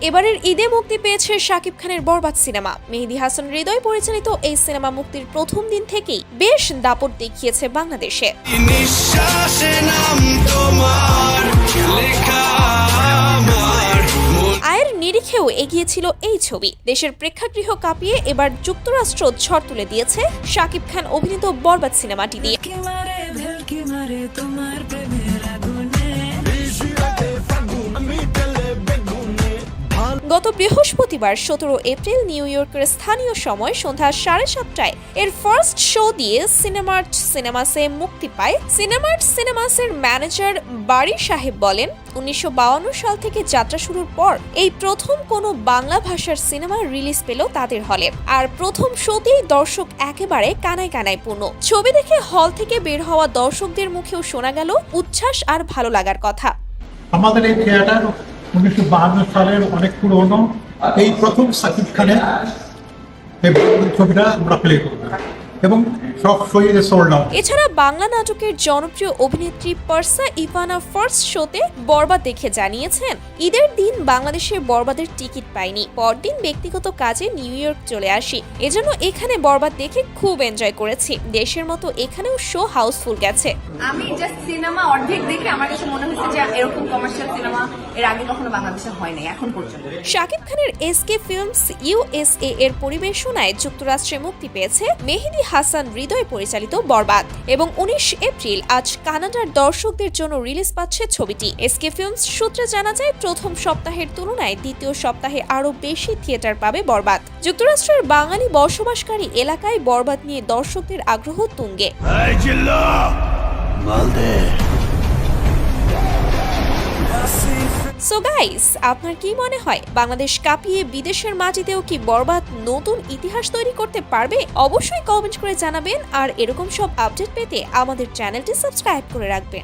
এবারের ঈদে মুক্তি পেয়েছে শাকিব খানের বরবাদ সিনেমা। মেহেদী হাসান হৃদয় পরিচালিত এই সিনেমা মুক্তির প্রথম দিন থেকেই বেশ দাপট দেখিয়েছে বাংলাদেশে। আয়ের নিরিখেও এগিয়েছিল এই ছবি। দেশের প্রেক্ষাগৃহ কাঁপিয়ে এবার যুক্তরাষ্ট্র ঝড় তুলে দিয়েছে শাকিব খান অভিনীত বরবাদ সিনেমাটি দিয়ে। গত বৃহস্পতিবার 17 এপ্রিল নিউ ইয়র্কের স্থানীয় সময় সন্ধ্যা 7:30টায় এর ফার্স্ট শো দিয়ে সিনেমার্ট সিনেমাসে মুক্তি পায়। সিনেমার্ট সিনেমাসের ম্যানেজার বারী সাহেব বলেন, 1952 সাল থেকে যাত্রা শুরুর পর এই প্রথম কোনো বাংলা ভাষার সিনেমা রিলিজ পেল তাদের হলে। আর প্রথম শোতেই দর্শক একেবারে কানায় কানায় পূর্ণ। ছবি দেখে হল থেকে বের হওয়া দর্শকদের মুখেও শোনা গেল উচ্ছ্বাস আর ভালো লাগার কথা। আমাদের এই থিয়েটার 1952 সালের অনেক পুরনো, এই প্রথম শাকিব খানের এই ছবিটা আমরা প্লে করব এবং সব শোয়ে সোল্ড আউট। এছাড়া বাংলা নাটকের জনপ্রিয় অভিনেত্রী পারসা ইভানা ফার্স্ট শোতে বরবাদ দেখে জানিয়েছেন, ঈদের দিন বাংলাদেশের বরবাদের টিকিট পাইনি, পরদিন ব্যক্তিগত কাজে নিউ ইয়র্ক চলে আসি, এজন্য এখানে বরবাদ দেখে খুব এনজয় করেছি। দেশের মতো এখানেও শো হাউসফুল গেছে। আমি জাস্ট সিনেমা অর্ধেক দেখে আমার কাছে মনে হচ্ছে যে এরকম কমার্শিয়াল সিনেমা এর আগে কখনো বাংলাদেশে হয় নাই এখন পর্যন্ত। শাকিব খানের এসকে ফিল্মস ইউএসএ এর পরিবেশনায় যুক্তরাষ্ট্রে মুক্তি পেয়েছে মেহেদী হাসান হৃদয় পরিচালিত বরবাদ এবং 19 এপ্রিল আজ কানাডার দর্শকদের জন্য রিলিজ পাচ্ছে ছবিটি। এসকে ফিল্মস সূত্রে জানা যায়, প্রথম সপ্তাহের তুলনায় দ্বিতীয় সপ্তাহে আরো বেশি থিয়েটার পাবে বরবাদ। যুক্তরাষ্ট্রের বাঙালি বসবাসকারী এলাকায় বরবাদ নিয়ে দর্শকদের আগ্রহ তুঙ্গে। সো গাইস, আপনার কি মনে হয় বাংলাদেশ কাঁপিয়ে বিদেশের মাটিতেও কি বরবাদ নতুন ইতিহাস তৈরি করতে পারবে? অবশ্যই কমেন্ট করে জানাবেন। আর এরকম সব আপডেট পেতে আমাদের চ্যানেলটি সাবস্ক্রাইব করে রাখবেন।